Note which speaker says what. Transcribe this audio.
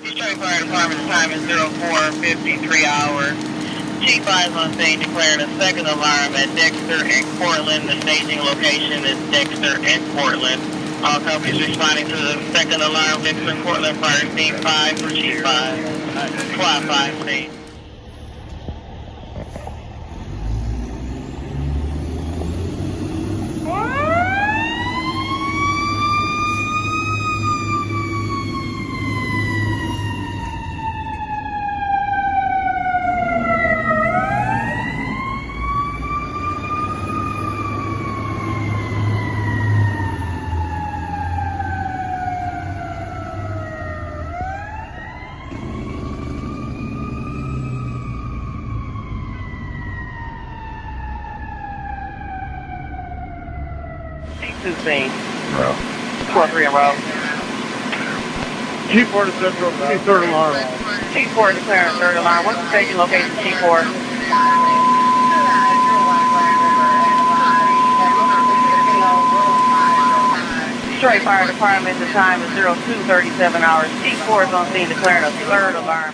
Speaker 1: Detroit Fire Department, the time is 04:53 hours. T-5 on scene declaring a second alarm at Dexter and Portland. The staging location is Dexter and Portland. All companies responding to the second alarm, Dexter and Portland, fire scene 5 for T-5. Fly 5 scene. T2 scene.
Speaker 2: Row.
Speaker 1: 4-3 in row.
Speaker 3: T4 to Central, third alarm.
Speaker 1: T4 declaring third alarm. What's the staging location, T4? Detroit Fire Department, the time is 02:37 hours. T4 is on scene declaring a third alarm.